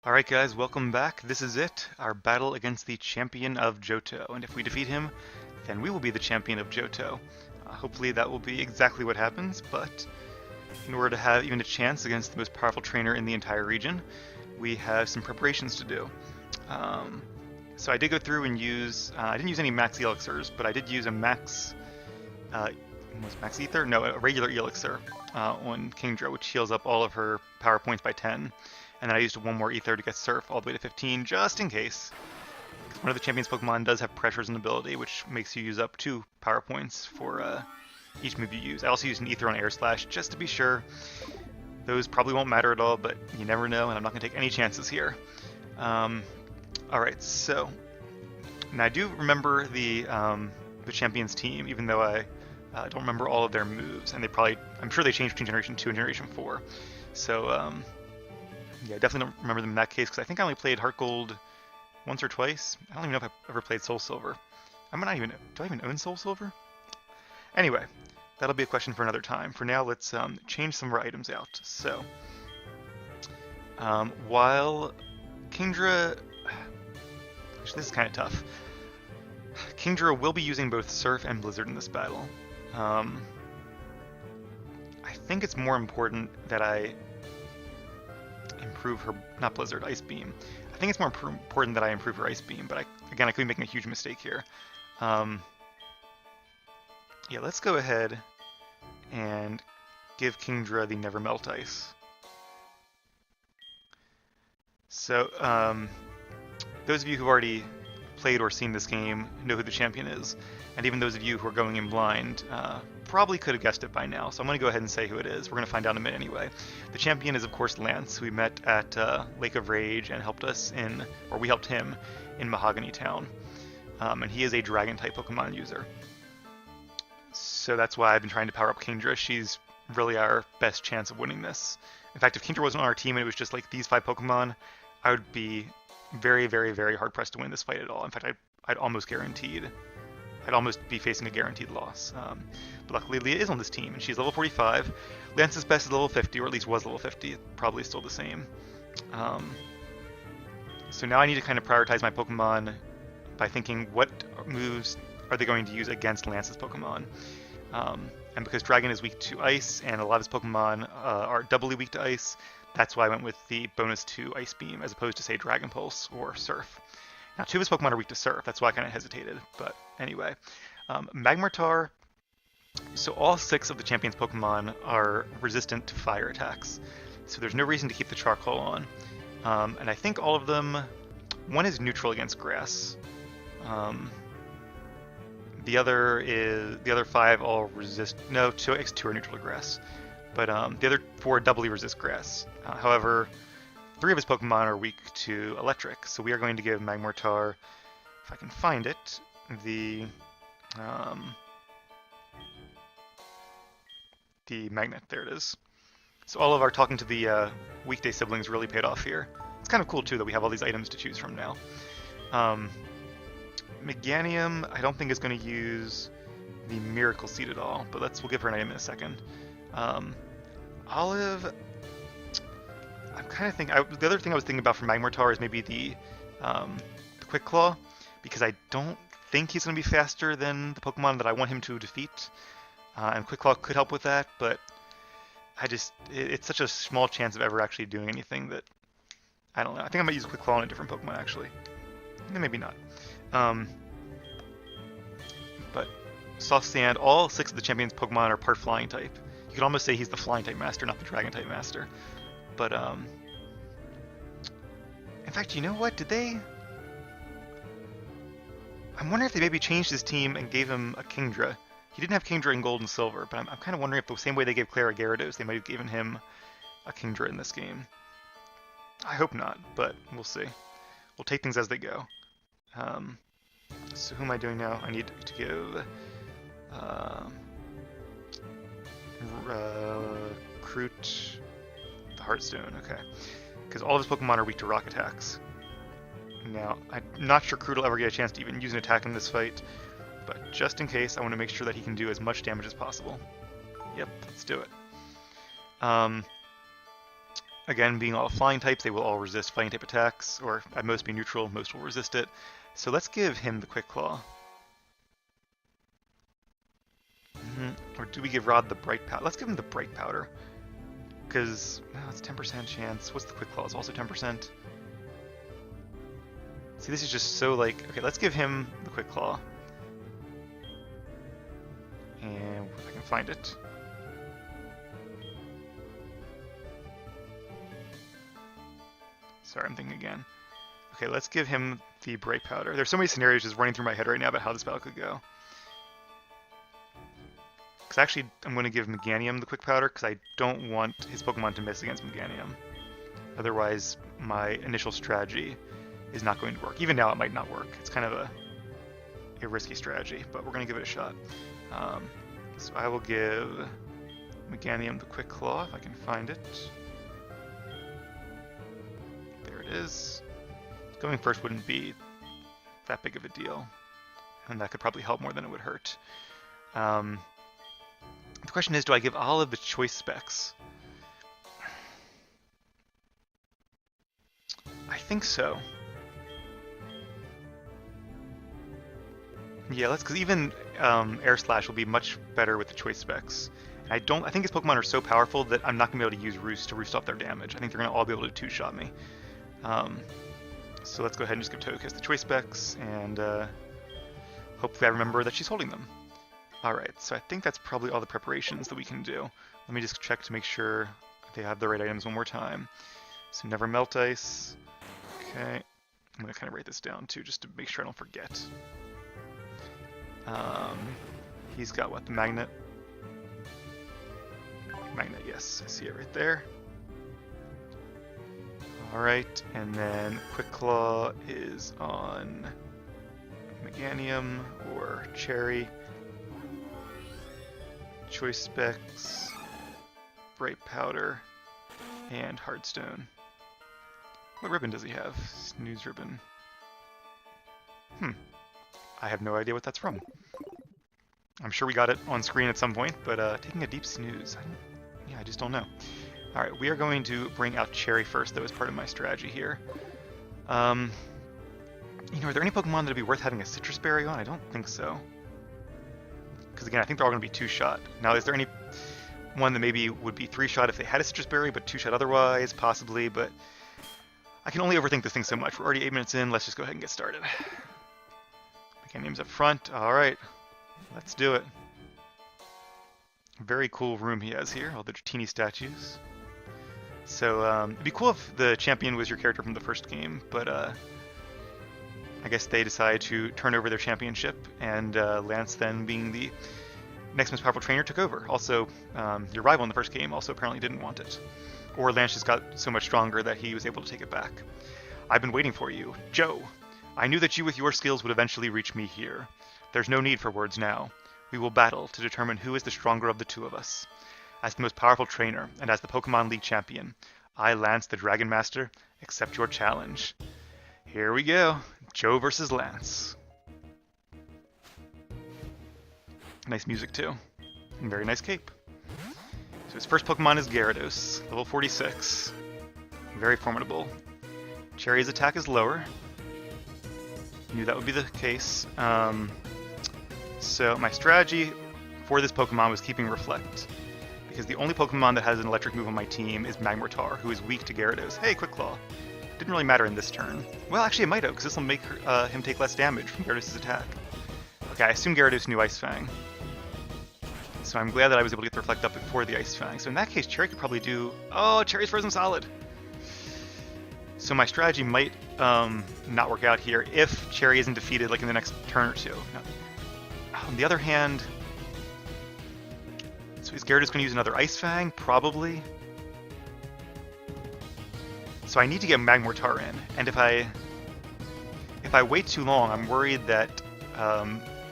Alright guys, welcome back. This is it, our battle against the champion of Johto, and if we defeat him, then we will be the champion of Johto. Hopefully that will be exactly what happens, but in order to have even a chance against the most powerful trainer in the entire region, we have some preparations to do. So I did go through and use, I didn't use any max elixirs, but I did use a max, was max ether? No, a regular elixir on Kingdra, which heals up all of her power points by 10. And then I used one more ether to get Surf all the way to 15, just in case. One of the champion's Pokemon does have Pressure's an ability, which makes you use up 2 power points for each move you use. I also used an ether on Air Slash, just to be sure. Those probably won't matter at all, but you never know, and I'm not going to take any chances here. Alright, so... Now I do remember the champion's team, even though I don't remember all of their moves, and I'm sure they changed between Generation 2 and Generation 4. So, yeah, I definitely don't remember them in that case, because I think I only played Heartgold once or twice. I don't even know if I've ever played Soul Silver. Do I even own Soul Silver? Anyway, that'll be a question for another time. For now, let's change some of our items out. So, while Kingdra... Actually, this is kind of tough. Kingdra will be using both Surf and Blizzard in this battle. I think it's more important that I improve her, not Blizzard, Ice Beam. I think it's more important that I improve her Ice Beam, but again, I could be making a huge mistake here. Yeah, let's go ahead and give Kingdra the Never Melt Ice. So, those of you who've already played or seen this game know who the champion is, and even those of you who are going in blind probably could have guessed it by now, so I'm going to go ahead and say who it is. We're going to find out in a minute anyway. The champion is, of course, Lance, who we met at Lake of Rage and we helped him in Mahogany Town. And he is a Dragon-type Pokemon user. So that's why I've been trying to power up Kingdra. She's really our best chance of winning this. In fact, if Kingdra wasn't on our team and it was just like these 5 Pokemon, I would be very, very, very hard-pressed to win this fight at all. In fact, I'd almost be facing a guaranteed loss. But luckily, Leah is on this team, and she's level 45. Lance's best is level 50, or at least was level 50. Probably still the same. So now I need to kind of prioritize my Pokemon by thinking what moves are they going to use against Lance's Pokemon. And because Dragon is weak to Ice, and a lot of his Pokemon are doubly weak to Ice, that's why I went with the bonus to Ice Beam, as opposed to, say, Dragon Pulse or Surf. Now, 2 of his Pokemon are weak to Surf, that's why I kind of hesitated, but anyway. Magmortar, so all 6 of the champion's Pokemon are resistant to fire attacks, so there's no reason to keep the Charcoal on. And I think all of them, one is neutral against Grass. The other 5 all resist, no, 2 are neutral to Grass. But the other 4 doubly resist Grass. However, 3 of his Pokemon are weak to Electric, so we are going to give Magmortar, if I can find it, the Magnet. There it is. So all of our talking to the weekday siblings really paid off here. It's kind of cool, too, that we have all these items to choose from now. Meganium, I don't think is going to use the Miracle Seed at all, but we'll give her an item in a second. Olive, I'm kind of thinking, the other thing I was thinking about for Magmortar is maybe the Quick Claw, because I don't think he's going to be faster than the Pokemon that I want him to defeat, and Quick Claw could help with that, but it's such a small chance of ever actually doing anything that, I don't know. I think I might use Quick Claw on a different Pokemon, actually. Maybe not. But Soft Sand, all 6 of the champion's Pokemon are part Flying type. You could almost say he's the Flying type master, not the Dragon type master. But, in fact, you know what? I'm wondering if they maybe changed his team and gave him a Kingdra. He didn't have Kingdra in Gold and Silver, but I'm kind of wondering if the same way they gave Clara Gyarados, they might have given him a Kingdra in this game. I hope not, but we'll see. We'll take things as they go. So who am I doing now? I need to give Kroot the Heartstone, okay. Because all of his Pokemon are weak to rock attacks. Now, I'm not sure Kroot will ever get a chance to even use an attack in this fight, but just in case, I want to make sure that he can do as much damage as possible. Yep, let's do it. Again, being all flying types, they will all resist flying type attacks, or at most be neutral, most will resist it. So let's give him the Quick Claw. Or do we give Rod the Bright Powder? Let's give him the Bright Powder. Because, well, it's 10% chance. What's the Quick Claw? It's also 10%. See, this is just so like... Okay, let's give him the Quick Claw. And if I can find it. Sorry, I'm thinking again. Okay, let's give him the Bright Powder. There's so many scenarios just running through my head right now about how this battle could go. Because actually, I'm going to give Meganium the Quick Powder because I don't want his Pokemon to miss against Meganium. Otherwise, my initial strategy is not going to work. Even now, it might not work. It's kind of a risky strategy, but we're going to give it a shot. So I will give Meganium the Quick Claw if I can find it. There it is. Going first wouldn't be that big of a deal, and that could probably help more than it would hurt. The question is, do I give Olive the choice specs? I think so. Yeah, let's, because even Air Slash will be much better with the choice specs. I think his Pokemon are so powerful that I'm not going to be able to use Roost to roost off their damage. I think they're going to all be able to two-shot me. So let's go ahead and just give Togekiss the choice specs, and hopefully I remember that she's holding them. Alright, so I think that's probably all the preparations that we can do. Let me just check to make sure they have the right items one more time. So never melt ice. Okay, I'm going to kind of write this down too, just to make sure I don't forget. He's got what, the magnet? Magnet, yes, I see it right there. Alright, and then Quick Claw is on Meganium or Cherry. Choice specs, Bright Powder, and Hardstone. What ribbon does he have? Snooze ribbon. I have no idea what that's from. I'm sure we got it on screen at some point, but taking a deep snooze. I just don't know. Alright, we are going to bring out Cherry first, though, as part of my strategy here. Are there any Pokemon that would be worth having a Citrus Berry on? I don't think so. Because again, I think they're all going to be two-shot. Now, is there any one that maybe would be three-shot if they had a Citrus Berry, but two-shot otherwise? Possibly, but I can only overthink this thing so much. We're already 8 minutes in. Let's just go ahead and get started. Meganium's up front. Alright, let's do it. Very cool room he has here, all the Dratini statues. So, it'd be cool if the champion was your character from the first game, but I guess they decided to turn over their championship, and Lance, then being the next most powerful trainer, took over. Also, your rival in the first game also apparently didn't want it. Or Lance just got so much stronger that he was able to take it back. I've been waiting for you. Joe, I knew that you with your skills would eventually reach me here. There's no need for words now. We will battle to determine who is the stronger of the two of us. As the most powerful trainer, and as the Pokemon League champion, I, Lance the Dragon Master, accept your challenge. Here we go. Joe versus Lance. Nice music too. And very nice cape. So his first Pokemon is Gyarados, level 46. Very formidable. Cherry's attack is lower. Knew that would be the case. So my strategy for this Pokemon was keeping Reflect, because the only Pokemon that has an electric move on my team is Magmortar, who is weak to Gyarados. Hey, Quick Claw. Didn't really matter in this turn. Well, actually it might have, because this will make him take less damage from Gyarados' attack. Okay, I assume Gyarados knew Ice Fang. So I'm glad that I was able to get the Reflect up before the Ice Fang. So in that case, Cherry could probably do... Oh, Cherry's frozen solid! So my strategy might not work out here if Cherry isn't defeated like in the next turn or two. Now, on the other hand... So is Gyarados going to use another Ice Fang? Probably. So I need to get Magmortar in, and if I wait too long, I'm worried that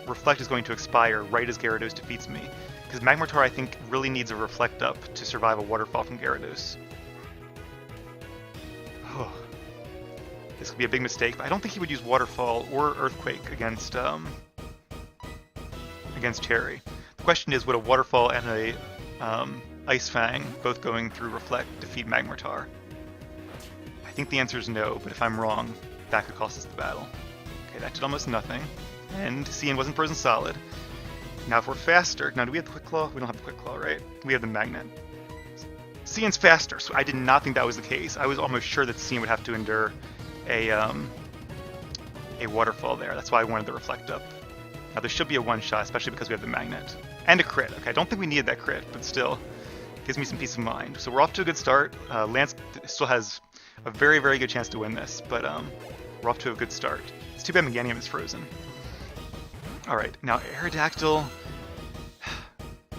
Reflect is going to expire right as Gyarados defeats me. Because Magmortar, I think, really needs a Reflect up to survive a Waterfall from Gyarados. Oh. This could be a big mistake, but I don't think he would use Waterfall or Earthquake against Cherry. The question is, would a Waterfall and a Ice Fang, both going through Reflect, defeat Magmortar? think the answer is no, but if I'm wrong, that could cost us the battle. Okay, that did almost nothing. And Cian wasn't frozen solid. Now if we're faster... Now, do we have the Quick Claw? We don't have the Quick Claw, right? We have the Magnet. Cian's faster, so I did not think that was the case. I was almost sure that Cian would have to endure a waterfall there. That's why I wanted the Reflect Up. Now this should be a one-shot, especially because we have the Magnet. And a crit. Okay, I don't think we needed that crit, but still, gives me some peace of mind. So we're off to a good start. Lance still has a very, very good chance to win this, but we're off to a good start. It's too bad Meganium is frozen. Alright, now Aerodactyl...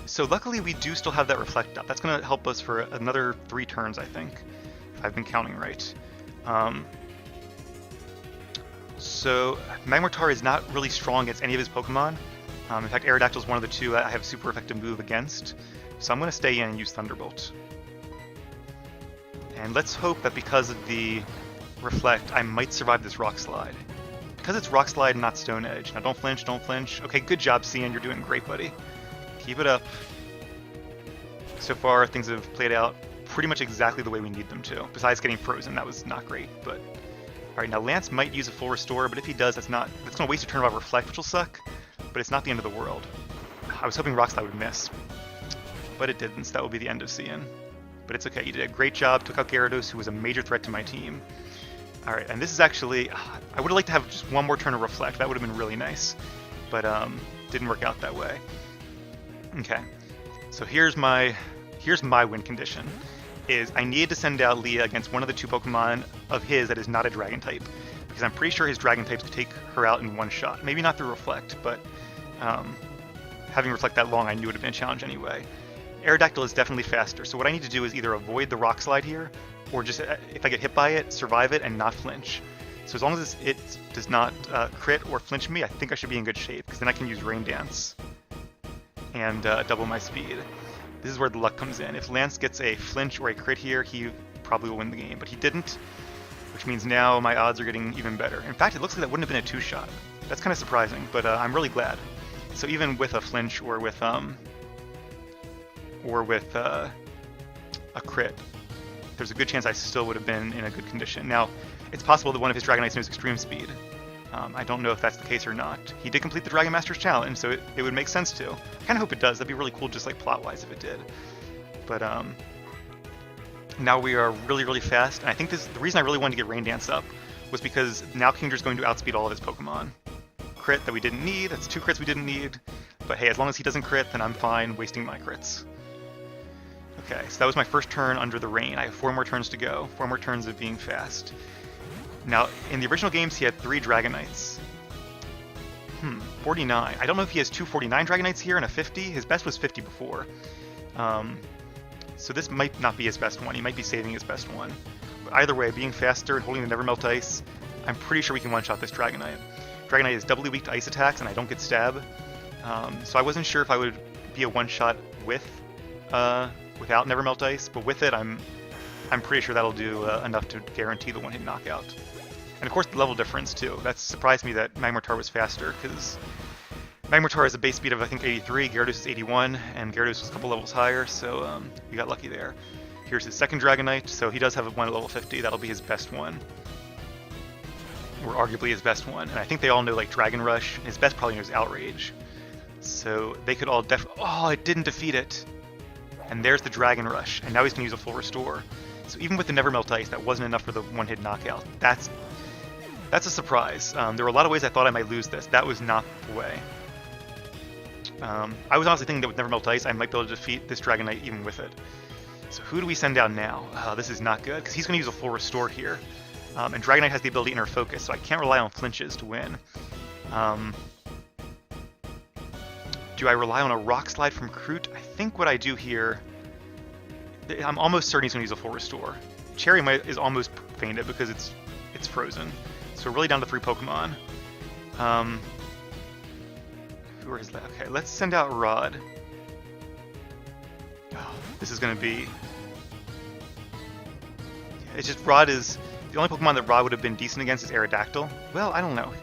So luckily we do still have that Reflect Up. That's going to help us for another 3 turns, I think, if I've been counting right. So Magmortar is not really strong against any of his Pokemon. In fact, Aerodactyl is one of the 2 I have a super effective move against. So I'm going to stay in and use Thunderbolt. And let's hope that because of the Reflect, I might survive this Rock Slide. Because it's Rock Slide and not Stone Edge. Now don't flinch, don't flinch. Okay, good job, Cian. You're doing great, buddy. Keep it up. So far, things have played out pretty much exactly the way we need them to. Besides getting frozen, that was not great, but... Alright, now Lance might use a full restore, but if he does, that's going to waste a turn of our Reflect, which will suck, but it's not the end of the world. I was hoping Rock Slide would miss, but it didn't, so that will be the end of Cian. But it's okay, you did a great job, took out Gyarados, who was a major threat to my team. Alright, and this is actually... I would have liked to have just one more turn of Reflect, that would have been really nice, but didn't work out that way. Okay, so here's my win condition. Is I needed to send out Leah against one of the 2 Pokemon of his that is not a Dragon type, because I'm pretty sure his Dragon types could take her out in one shot. Maybe not through Reflect, but having Reflect that long I knew it would have been a challenge anyway. Aerodactyl is definitely faster, so what I need to do is either avoid the Rock Slide here, or just, if I get hit by it, survive it and not flinch. So as long as it does not crit or flinch me, I think I should be in good shape, because then I can use Rain Dance and double my speed. This is where the luck comes in. If Lance gets a flinch or a crit here, he probably will win the game, but he didn't, which means now my odds are getting even better. In fact, it looks like that wouldn't have been a 2-shot. That's kind of surprising, but I'm really glad. So even with a flinch or with a crit, there's a good chance I still would have been in a good condition. Now, it's possible that one of his Dragonites knows Extreme Speed. I don't know if that's the case or not. He did complete the Dragon Master's Challenge, so it would make sense to. I kind of hope it does. That'd be really cool, just like plot-wise, if it did. But now we are really, really fast, and I think the reason I really wanted to get Rain Dance up was because now Kingdra's going to outspeed all of his Pokemon. Crit that we didn't need. That's 2 crits we didn't need. But hey, as long as he doesn't crit, then I'm fine wasting my crits. Okay, so that was my first turn under the rain. I have 4 more turns to go. 4 more turns of being fast. Now, in the original games, he had 3 Dragonites. 49. I don't know if he has 2 49 Dragonites here and a 50. His best was 50 before. So this might not be his best one. He might be saving his best one. But either way, being faster and holding the Nevermelt Ice, I'm pretty sure we can one-shot this Dragonite. Dragonite is doubly weak to Ice attacks, and I don't get Stab. So I wasn't sure if I would be a one-shot without Nevermelt Ice, but with it, I'm pretty sure that'll do enough to guarantee the one-hit knockout. And of course the level difference too. That surprised me that Magmortar was faster, because Magmortar has a base speed of I think 83, Gyarados is 81, and Gyarados was a couple levels higher, so we got lucky there. Here's his second Dragonite, so he does have one at level 50, that'll be his best one. Or arguably his best one, and I think they all know like Dragon Rush, his best probably knows Outrage. So they could all oh, it didn't defeat it! And there's the Dragon Rush, and now he's going to use a full restore. So even with the Nevermelt Ice, that wasn't enough for the one-hit knockout. That's a surprise. There were a lot of ways I thought I might lose this. That was not the way. I was honestly thinking that with Nevermelt Ice, I might be able to defeat this Dragonite even with it. So who do we send down now? This is not good, because he's going to use a full restore here. And Dragonite has the ability Inner Focus, so I can't rely on flinches to win. Do I rely on a Rock Slide from Kroot? I think what I do here... I'm almost certain he's going to use a full restore. Cherry is almost fainted because it's frozen. So we're really down to 3 Pokemon. Who are his... Okay, let's send out Rod. Oh, this is going to be... It's just Rod is... The only Pokemon that Rod would have been decent against is Aerodactyl. Well, I don't know.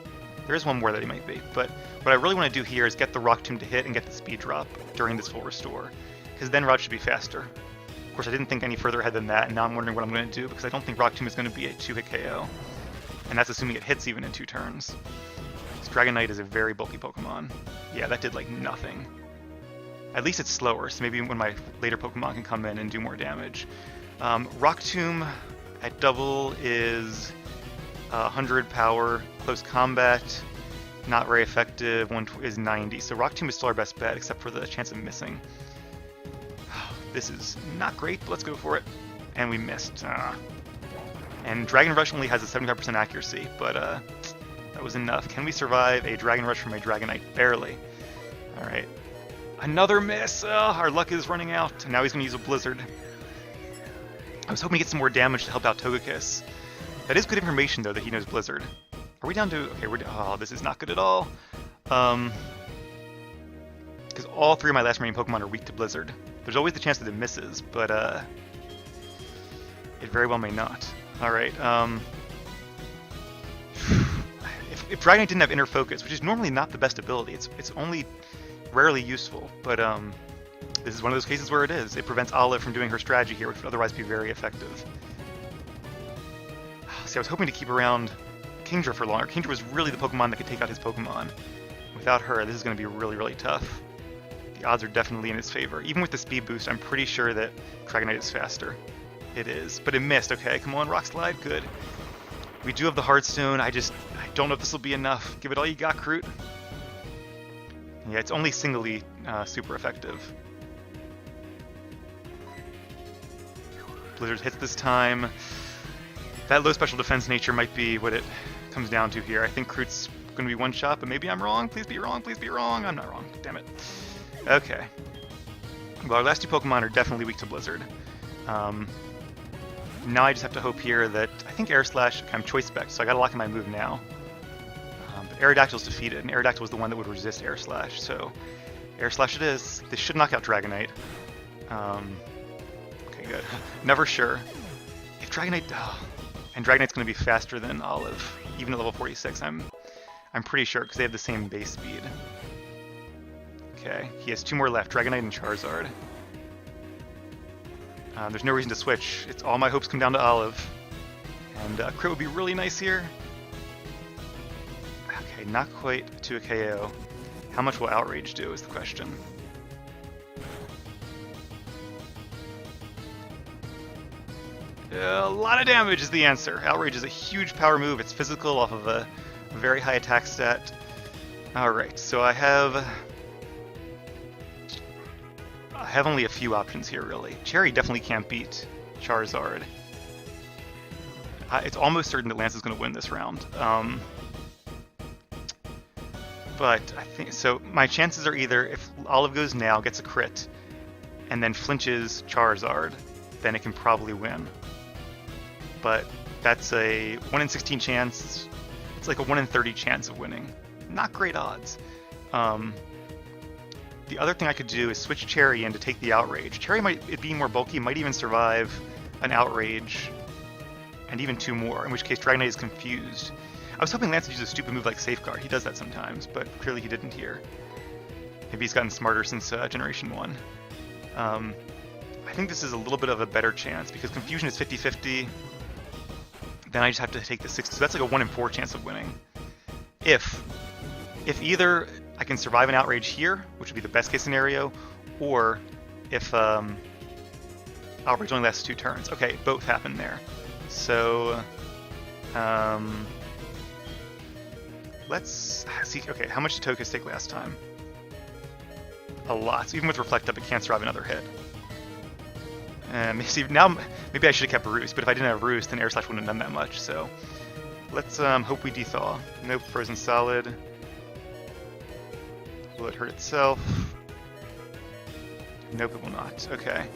There is one more that he might be. But what I really want to do here is get the Rock Tomb to hit and get the speed drop during this full restore. Because then Rod should be faster. Of course, I didn't think any further ahead than that, and now I'm wondering what I'm going to do, because I don't think Rock Tomb is going to be a 2-hit KO. And that's assuming it hits even in 2 turns. This Dragonite is a very bulky Pokemon. Yeah, that did like nothing. At least it's slower, so maybe when my later Pokemon can come in and do more damage. Rock Tomb at double is 100 power, close combat, not very effective, one is 90. So Rock Tomb is still our best bet, except for the chance of missing. This is not great, but let's go for it. And we missed. And Dragon Rush only has a 75% accuracy, but that was enough. Can we survive a Dragon Rush from a Dragonite? Barely. Alright. Another miss! Our luck is running out, and now he's going to use a Blizzard. I was hoping to get some more damage to help out Togekiss. That is good information, though, that he knows Blizzard. Are we down to... Okay, oh, this is not good at all. Because all 3 of my last remaining Pokemon are weak to Blizzard. There's always the chance that it misses, but it very well may not. Alright, if Dragonite didn't have Inner Focus, which is normally not the best ability, it's only rarely useful, but this is one of those cases where it is. It prevents Olive from doing her strategy here, which would otherwise be very effective. See, I was hoping to keep around Kingdra for longer. Kingdra was really the Pokemon that could take out his Pokemon. Without her, this is going to be really, really tough. The odds are definitely in his favor. Even with the speed boost, I'm pretty sure that Dragonite is faster. It is, but it missed. Okay, come on, Rock Slide, good. We do have the Heartstone. I don't know if this will be enough. Give it all you got, Kroot. Yeah, it's only singly super effective. Blizzard hits this time. That low special defense nature might be what it comes down to here. I think Kroot's going to be one shot, but maybe I'm wrong. Please be wrong, please be wrong. I'm not wrong. Damn it. Okay. Well, our last 2 Pokemon are definitely weak to Blizzard. Now I just have to hope here that... I think Air Slash... Okay, I'm Choice Spec, so I gotta lock in my move now. But Aerodactyl's defeated, and Aerodactyl was the one that would resist Air Slash, so... Air Slash it is. This should knock out Dragonite. Okay, good. Never sure. If Dragonite... Oh, and Dragonite's gonna be faster than Olive, even at level 46, I'm pretty sure, because they have the same base speed. Okay, he has 2 more left, Dragonite and Charizard. There's no reason to switch. It's all my hopes come down to Olive. And Crit would be really nice here. Okay, not quite to a KO. How much will Outrage do is the question. A lot of damage is the answer. Outrage is a huge power move. It's physical off of a very high attack stat. Alright, so I have only a few options here, really. Cherry definitely can't beat Charizard. It's almost certain that Lance is going to win this round. But I think so. My chances are either if Olive goes now, gets a crit, and then flinches Charizard, then it can probably win. But that's a 1 in 16 chance. It's like a 1 in 30 chance of winning. Not great odds. The other thing I could do is switch Cherry in to take the Outrage. Cherry, it being more bulky, might even survive an Outrage and even 2 more, in which case Dragonite is confused. I was hoping Lance would use a stupid move like Safeguard. He does that sometimes, but clearly he didn't here. Maybe he's gotten smarter since Generation 1. I think this is a little bit of a better chance, because Confusion is 50-50. Then I just have to take the 6, so that's like a 1 in 4 chance of winning. If either I can survive an Outrage here, which would be the best case scenario, or if Outrage only lasts 2 turns. Okay, both happen there. So, let's see. Okay, how much did Togekiss take last time? A lot. So even with Reflect Up, it can't survive another hit. See, now maybe I should have kept Roost, but if I didn't have Roost, then Air Slash wouldn't have done that much. So let's hope we Dethaw. Nope, Frozen Solid. Will it hurt itself? Nope, it will not. Okay.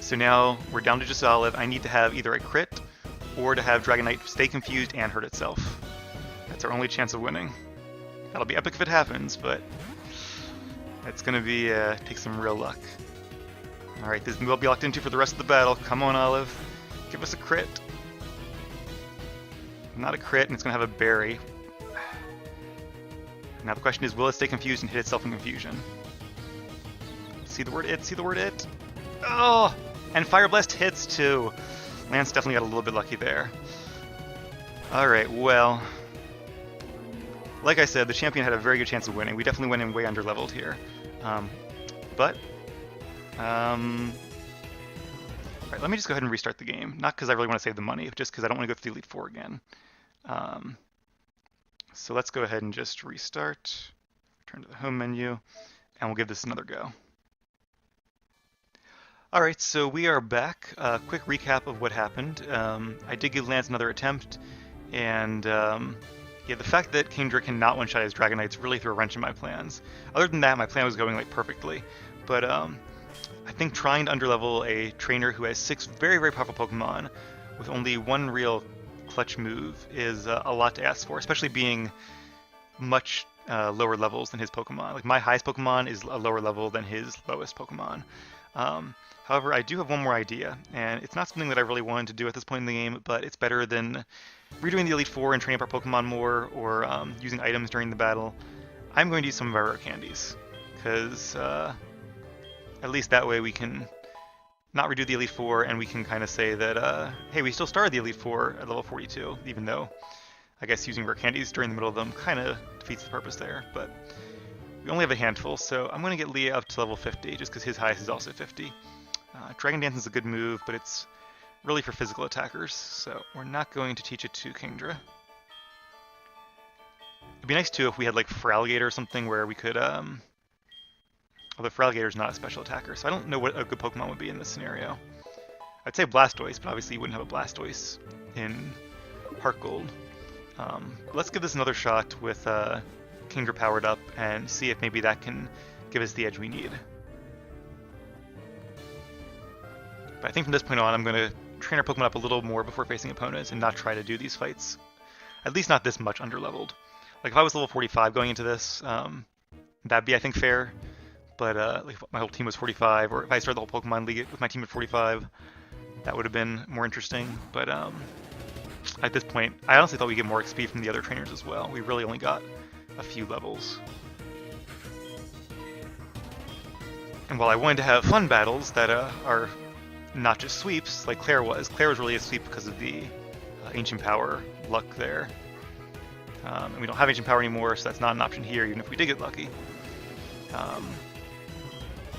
So now we're down to just Olive. I need to have either a crit or to have Dragonite stay confused and hurt itself. That's our only chance of winning. That'll be epic if it happens, but it's going to be take some real luck. Alright, this will be locked into for the rest of the battle. Come on, Olive. Give us a crit. Not a crit, and it's going to have a berry. Now the question is, will it stay confused and hit itself in confusion? See the word it, see the word it. Oh! And Fire Blast hits too. Lance definitely got a little bit lucky there. Alright, well... Like I said, the champion had a very good chance of winning. We definitely went in way under-leveled here. But... Alright, let me just go ahead and restart the game. Not because I really want to save the money, just because I don't want to go through the Elite Four again. So let's go ahead and just restart. Return to the home menu, and we'll give this another go. Alright, so we are back. Quick recap of what happened. I did give Lance another attempt, and yeah, the fact that Kingdra cannot one-shot his Dragonites really threw a wrench in my plans. Other than that, my plan was going like perfectly. But I think trying to underlevel a trainer who has 6 very, very powerful Pokemon with only one real clutch move is a lot to ask for, especially being much lower levels than his Pokemon. Like, my highest Pokemon is a lower level than his lowest Pokemon. However, I do have one more idea, and it's not something that I really wanted to do at this point in the game, but it's better than redoing the Elite Four and training up our Pokemon more, or using items during the battle. I'm going to use some of our rare candies, because at least that way we can not redo the Elite Four, and we can kind of say that, hey, we still started the Elite Four at level 42, even though I guess using rare candies during the middle of them kind of defeats the purpose there, but we only have a handful, so I'm going to get Leah up to level 50, just because his highest is also 50. Dragon Dance is a good move, but it's really for physical attackers, so we're not going to teach it to Kingdra. It'd be nice, too, if we had, like, Feraligatr or something where we could, although Feraligator's not a special attacker, so I don't know what a good Pokemon would be in this scenario. I'd say Blastoise, but obviously you wouldn't have a Blastoise in Heartgold. Let's give this another shot with Kingdra powered up and see if maybe that can give us the edge we need. But I think from this point on, I'm going to train our Pokemon up a little more before facing opponents and not try to do these fights. At least not this much underleveled. Like, if I was level 45 going into this, that'd be, I think, fair. But like, if my whole team was 45, or if I started the whole Pokemon League with my team at 45, that would have been more interesting. But at this point, I honestly thought we'd get more XP from the other trainers as well. We really only got a few levels. And while I wanted to have fun battles that are not just sweeps, like Claire was really a sweep because of the Ancient Power luck there. And we don't have Ancient Power anymore, so that's not an option here, even if we did get lucky.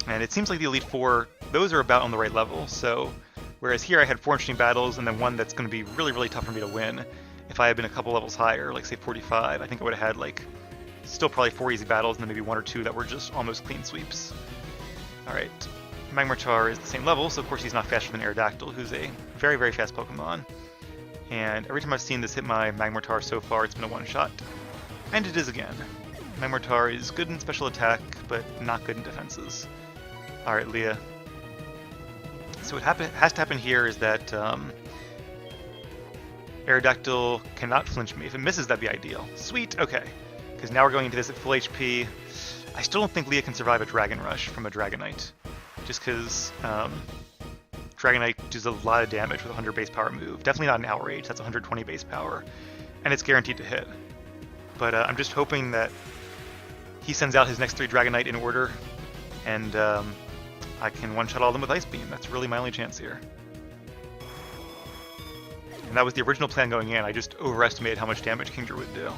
And it seems like the Elite Four, those are about on the right level, so whereas here I had 4 interesting battles and then one that's going to be really, really tough for me to win. If I had been a couple levels higher, like say 45, I think I would have had like still probably 4 easy battles and then maybe 1 or 2 that were just almost clean sweeps. Alright, Magmartar is the same level, so of course he's not faster than Aerodactyl, who's a very, very fast Pokemon. And every time I've seen this hit my Magmartar so far, it's been a one-shot. And it is again. Magmartar is good in special attack, but not good in defenses. Alright, Leah. So what has to happen here is that Aerodactyl cannot flinch me. If it misses, that'd be ideal. Sweet, okay. Because now we're going into this at full HP. I still don't think Leah can survive a Dragon Rush from a Dragonite. Just because Dragonite does a lot of damage with a 100 base power move. Definitely not an Outrage, that's 120 base power. And it's guaranteed to hit. But I'm just hoping that he sends out his next 3 Dragonite in order, and I can one-shot all of them with Ice Beam. That's really my only chance here. And that was the original plan going in. I just overestimated how much damage Kingdra would do.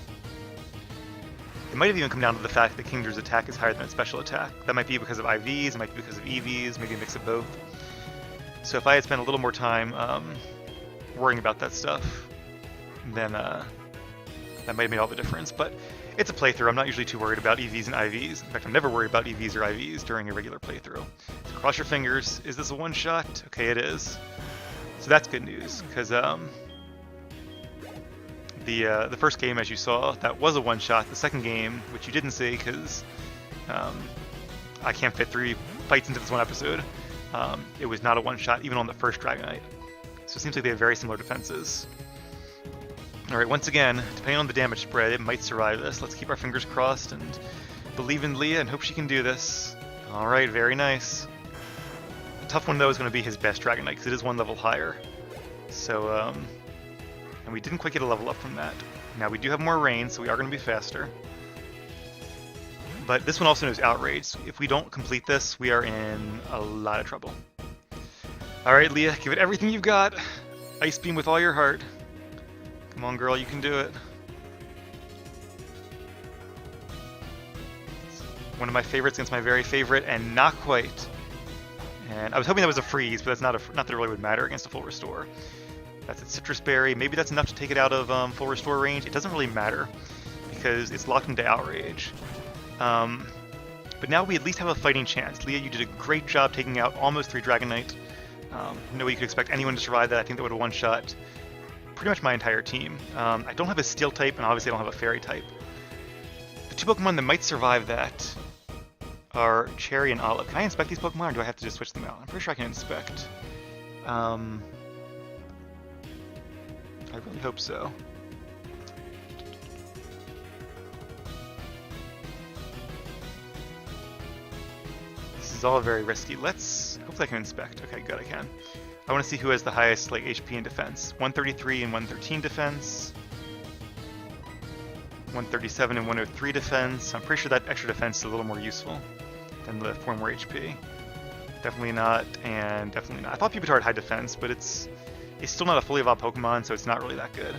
It might have even come down to the fact that Kingdra's attack is higher than its special attack. That might be because of IVs, it might be because of EVs, maybe a mix of both. So if I had spent a little more time worrying about that stuff, then that might have made all the difference. But it's a playthrough. I'm not usually too worried about EVs and IVs. In fact, I'm never worried about EVs or IVs during a regular playthrough. So cross your fingers. Is this a one-shot? Okay, it is. So that's good news, because the first game, as you saw, that was a one-shot. The second game, which you didn't see because I can't fit 3 fights into this one episode, it was not a one-shot even on the first Dragonite. So it seems like they have very similar defenses. Alright, once again, depending on the damage spread, it might survive this. Let's keep our fingers crossed and believe in Leah and hope she can do this. Alright, very nice. The tough one, though, is going to be his best Dragonite, because it is 1 level higher. So, and we didn't quite get a level up from that. Now, we do have more rain, so we are going to be faster. But this one also knows Outrage. If we don't complete this, we are in a lot of trouble. Alright, Leah, give it everything you've got. Ice Beam with all your heart. Come on, girl, you can do it. One of my favorites against my very favorite, and not quite. And I was hoping that was a freeze, but that's not that it really would matter against a full restore. That's a Citrus Berry. Maybe that's enough to take it out of full restore range. It doesn't really matter because it's locked into Outrage. But now we at least have a fighting chance. Leah, you did a great job taking out almost 3 Dragonite. No way you could expect anyone to survive that. I think that would have one-shot pretty much my entire team. I don't have a Steel type, and obviously I don't have a Fairy type. The 2 Pokemon that might survive that are Cherry and Olive. Can I inspect these Pokemon, or do I have to just switch them out? I'm pretty sure I can inspect. I really hope so. This is all very risky. Hopefully I can inspect. Okay, good, I can. I want to see who has the highest HP and defense. 133 and 113 defense. 137 and 103 defense. I'm pretty sure that extra defense is a little more useful than the 4 more HP. Definitely not, and definitely not. I thought Pupitar had high defense, but it's still not a fully evolved Pokemon, so it's not really that good.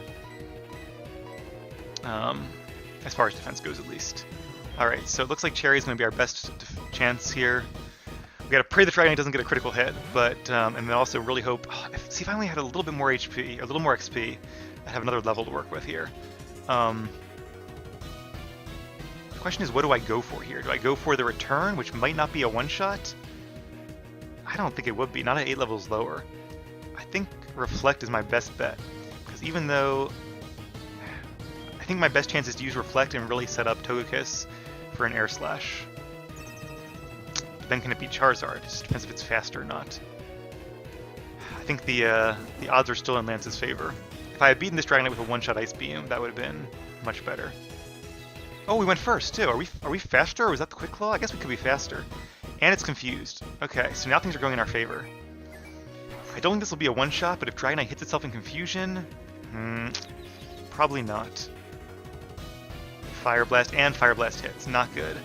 As far as defense goes, at least. Alright, so it looks like Cherry is going to be our best chance here. We gotta pray the Dragonite doesn't get a critical hit, but and then also really hope. See, if I only had a little bit more HP, or a little more XP, I'd have another level to work with here. The question is, what do I go for here? Do I go for the return, which might not be a one-shot? I don't think it would be, not at 8 levels lower. I think Reflect is my best bet, because even though I think my best chance is to use Reflect and really set up Togekiss for an Air Slash. But then can it beat Charizard? It just depends if it's faster or not. I think the odds are still in Lance's favor. If I had beaten this Dragonite with a one-shot Ice Beam, that would have been much better. Oh, we went first too. Are we faster, or was that the Quick Claw? I guess we could be faster. And it's confused. Okay, so now things are going in our favor. I don't think this will be a one-shot, but if Dragonite hits itself in confusion, probably not. Fire Blast and Fire Blast hits. Not good.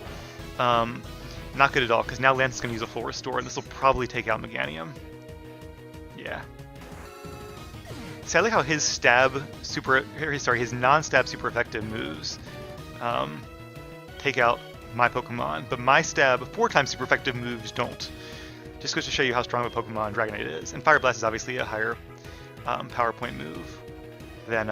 Not good at all, because now Lance is going to use a full restore, and this will probably take out Meganium. Yeah. See, I like how his his non-stab super effective moves take out my Pokemon, but my stab 4 times super effective moves don't. Just goes to show you how strong of a Pokemon Dragonite is. And Fire Blast is obviously a higher power point move than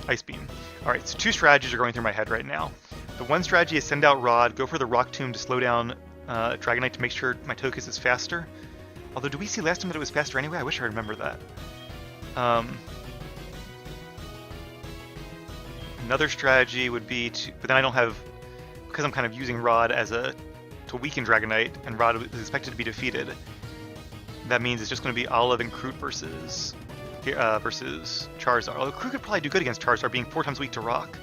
Ice Beam. Alright, so 2 strategies are going through my head right now. The one strategy is send out Rod, go for the Rock Tomb to slow down Dragonite to make sure my Togekiss is faster. Although, do we see last time that it was faster anyway? I wish I remember that. Another strategy would be to, but then I don't have, because I'm kind of using Rod to weaken Dragonite, and Rod is expected to be defeated. That means it's just going to be Olive and Kroot versus Charizard. Although Kroot could probably do good against Charizard, being 4 times weak to Rock,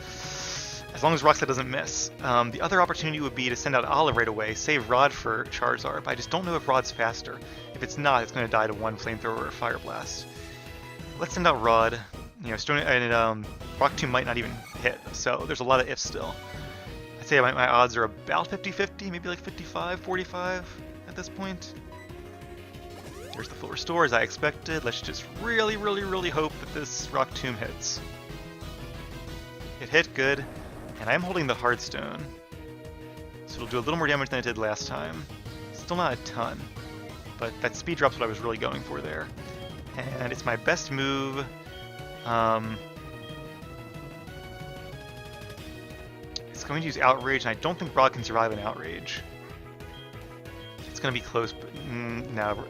as long as Rock Slide doesn't miss. The other opportunity would be to send out Olive right away, save Rod for Charizard, but I just don't know if Rod's faster. If it's not, it's going to die to 1 Flamethrower or Fire Blast. Let's send out Rod. You know, Stone and Rock Tomb might not even hit, so there's a lot of ifs still. I'd say my odds are about 50-50, maybe like 55-45 at this point. There's the full restore as I expected. Let's just really, really, really hope that this Rock Tomb hits. It hit, good. And I'm holding the Heartstone, so it'll do a little more damage than it did last time. Still not a ton, but that speed drop's what I was really going for there. And it's my best move. It's going to use Outrage, and I don't think Rod can survive an Outrage. It's going to be close, but no.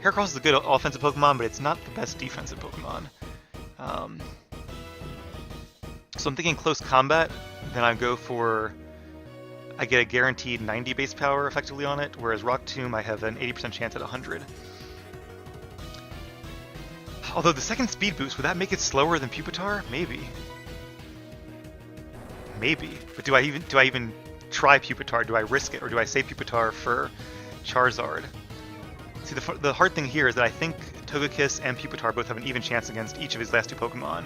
Heracross is a good offensive Pokemon, but it's not the best defensive Pokemon. So I'm thinking close combat, then I get a guaranteed 90 base power effectively on it, whereas Rock Tomb I have an 80% chance at 100. Although the second speed boost, would that make it slower than Pupitar? Maybe. Maybe. But do I even try Pupitar? Do I risk it, or do I save Pupitar for Charizard? See, the hard thing here is that I think Togekiss and Pupitar both have an even chance against each of his last 2 Pokemon.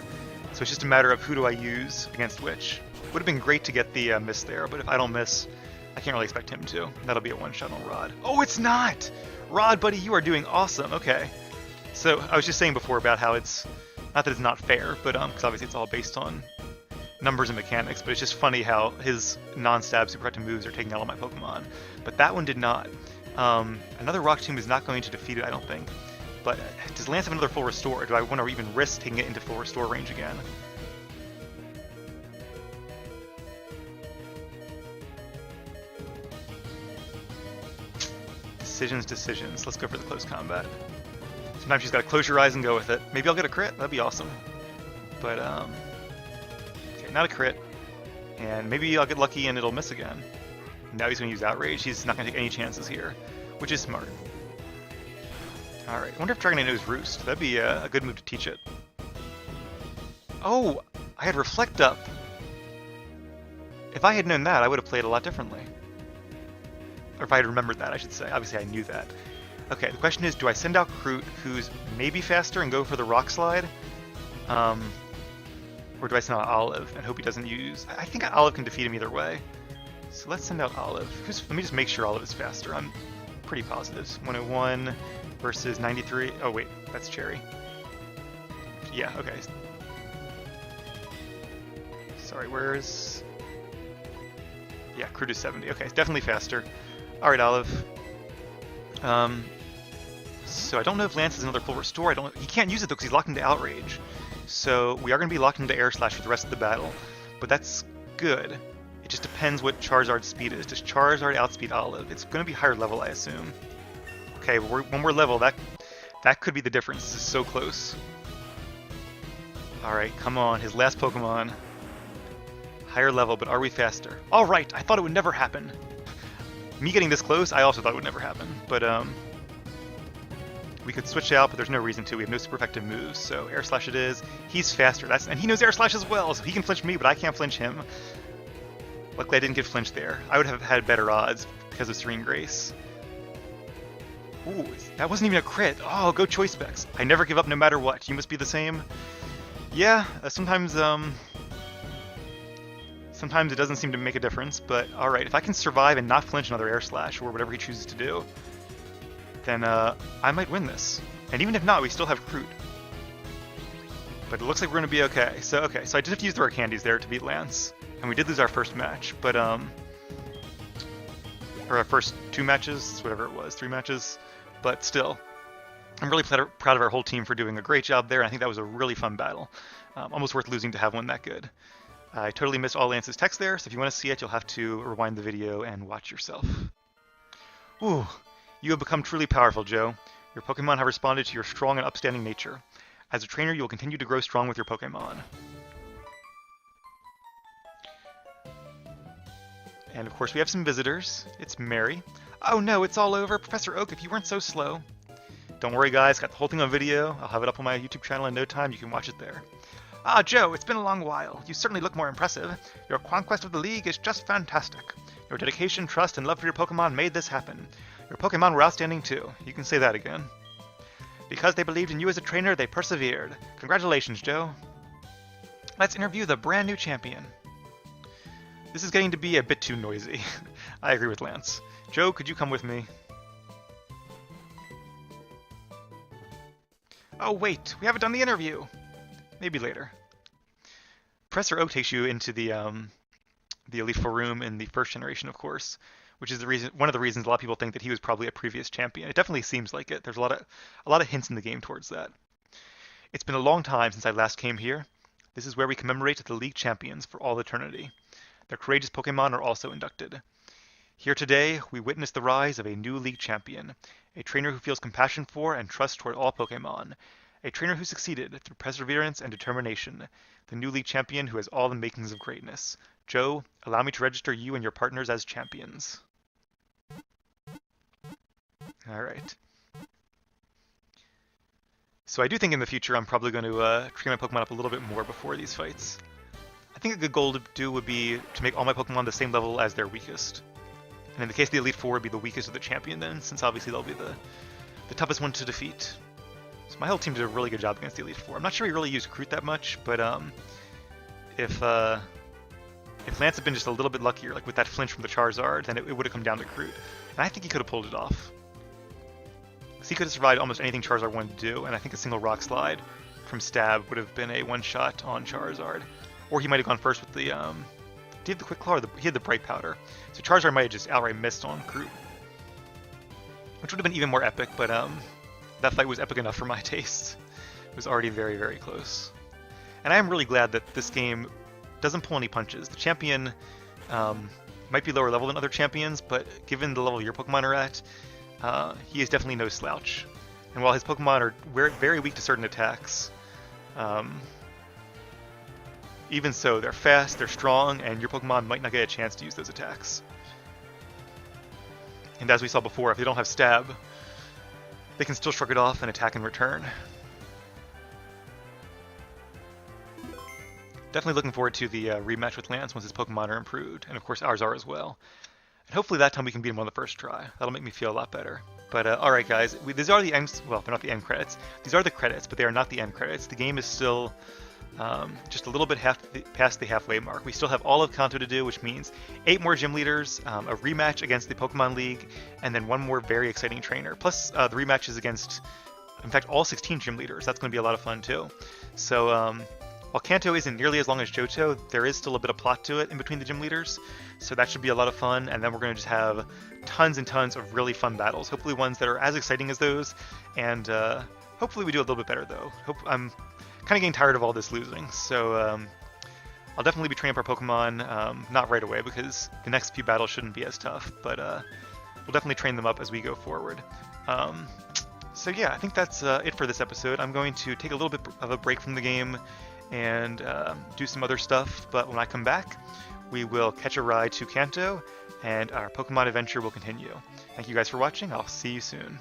So it's just a matter of who do I use against which. Would have been great to get the miss there, but if I don't miss, I can't really expect him to. That'll be a one-shot on Rod. Oh, it's not! Rod, buddy, you are doing awesome. Okay. So, I was just saying before about how it's... Not that it's not fair, but because obviously it's all based on numbers and mechanics, but it's just funny how his non-stab super effective moves are taking out all my Pokemon. But that one did not. Another Rock Tomb is not going to defeat it, I don't think. But does Lance have another full restore? Do I want to even risk taking it into full restore range again? Decisions. Let's go for the close combat. Sometimes she's got to close your eyes and go with it. Maybe I'll get a crit. That'd be awesome. But, okay, not a crit. And maybe I'll get lucky and it'll miss again. Now he's going to use Outrage. He's not going to take any chances here, which is smart. Alright, I wonder if Dragonite knows Roost. That'd be a good move to teach it. Oh, I had Reflect up. If I had known that, I would have played a lot differently. Or if I had remembered that, I should say. Obviously, I knew that. Okay, the question is, do I send out Kroot, who's maybe faster, and go for the Rock Slide? Or do I send out Olive and hope he doesn't use... I think Olive can defeat him either way. So let's send out Olive. Let me just make sure Olive is faster. I'm pretty positive. 101 versus 93. Oh, wait, that's Cherry. Yeah, okay. Sorry, where's... Yeah, Kroot is 70. Okay, it's definitely faster. Alright, Olive. So I don't know if Lance has another full restore. He can't use it though because he's locked into Outrage. So we are going to be locked into Air Slash for the rest of the battle. But that's good. It just depends what Charizard's speed is. Does Charizard outspeed Olive? It's going to be higher level, I assume. Okay, when we're level, that could be the difference. This is so close. Alright, come on. His last Pokemon. Higher level, but are we faster? Alright, I thought it would never happen. Me getting this close, I also thought it would never happen. But, we could switch out, but there's no reason to. We have no super effective moves, so Air Slash it is. He's faster, and he knows Air Slash as well, so he can flinch me, but I can't flinch him. Luckily I didn't get flinched there. I would have had better odds because of Serene Grace. Ooh, that wasn't even a crit. Oh, go Choice Specs. I never give up no matter what. You must be the same. Yeah, sometimes it doesn't seem to make a difference, but alright, if I can survive and not flinch another Air Slash or whatever he chooses to do, then I might win this. And even if not, we still have Kroot. But it looks like we're going to be okay. So I did have to use the rare candies there to beat Lance. And we did lose our first match, but or our first 2 matches, whatever it was, 3 matches. But still, I'm really proud of our whole team for doing a great job there. I think that was a really fun battle. Almost worth losing to have one that good. I totally missed all Lance's text there, so if you want to see it, you'll have to rewind the video and watch yourself. Ooh, you have become truly powerful, Joe. Your Pokemon have responded to your strong and upstanding nature. As a trainer, you will continue to grow strong with your Pokemon. And of course, we have some visitors. It's Mary. Oh no, it's all over. Professor Oak, if you weren't so slow. Don't worry, guys. Got the whole thing on video. I'll have it up on my YouTube channel in no time. You can watch it there. Ah, Joe, it's been a long while. You certainly look more impressive. Your conquest of the League is just fantastic. Your dedication, trust, and love for your Pokemon made this happen. Your Pokemon were outstanding too. You can say that again. Because they believed in you as a trainer, they persevered. Congratulations, Joe. Let's interview the brand new champion. This is getting to be a bit too noisy. I agree with Lance. Joe, could you come with me? Oh wait, we haven't done the interview. Maybe later. Professor Oak takes you into the Elite Four room in the first generation, of course, which is one of the reasons a lot of people think that he was probably a previous champion. It definitely seems like it. There's a lot of hints in the game towards that. It's been a long time since I last came here. This is where we commemorate the League champions for all eternity. Their courageous Pokemon are also inducted. Here today, we witness the rise of a new League champion, a trainer who feels compassion for and trust toward all Pokemon. A trainer who succeeded through perseverance and determination. The new League champion who has all the makings of greatness. Joe, allow me to register you and your partners as champions. Alright. So I do think in the future I'm probably going to train my Pokemon up a little bit more before these fights. I think a good goal to do would be to make all my Pokemon the same level as their weakest. And in the case of the Elite Four, would be the weakest of the champion then, since obviously they'll be the toughest one to defeat. So my whole team did a really good job against the Elite Four. I'm not sure we really used Kroot that much, but if If Lance had been just a little bit luckier, like with that flinch from the Charizard, then it would have come down to Groot. And I think he could have pulled it off. Because he could have survived almost anything Charizard wanted to do, and I think a single Rock Slide from Stab would have been a one-shot on Charizard. Or he might have gone first with the, did he have the Quick Claw, or he had the Bright Powder. So Charizard might have just outright missed on Groot. Which would have been even more epic, but that fight was epic enough for my taste. It was already very, very close. And I am really glad that this game doesn't pull any punches. The champion might be lower level than other champions, but given the level your Pokemon are at, he is definitely no slouch. And while his Pokemon are very weak to certain attacks, even so, they're fast, they're strong, and your Pokemon might not get a chance to use those attacks. And as we saw before, if they don't have Stab, they can still shrug it off and attack in return. Definitely looking forward to the rematch with Lance once his Pokemon are improved, and of course ours are as well. And hopefully that time we can beat him on the first try. That'll make me feel a lot better. But alright guys, these are the end, well, they're not the end credits. These are the credits, but they are not the end credits. The game is still just a little bit past the halfway mark. We still have all of Kanto to do, which means 8 more gym leaders, a rematch against the Pokemon League, and then 1 more very exciting trainer. Plus the rematches against, in fact, all 16 gym leaders. That's going to be a lot of fun too. So while Kanto isn't nearly as long as Johto, there is still a bit of plot to it in between the gym leaders. So that should be a lot of fun, and then we're going to just have tons and tons of really fun battles. Hopefully ones that are as exciting as those, and hopefully we do a little bit better though. I'm kind of getting tired of all this losing, so I'll definitely be training up our Pokemon, not right away because the next few battles shouldn't be as tough, but we'll definitely train them up as we go forward. So yeah, I think that's it for this episode. I'm going to take a little bit of a break from the game and do some other stuff, but when I come back, we will catch a ride to Kanto, and our Pokemon adventure will continue. Thank you guys for watching. I'll see you soon.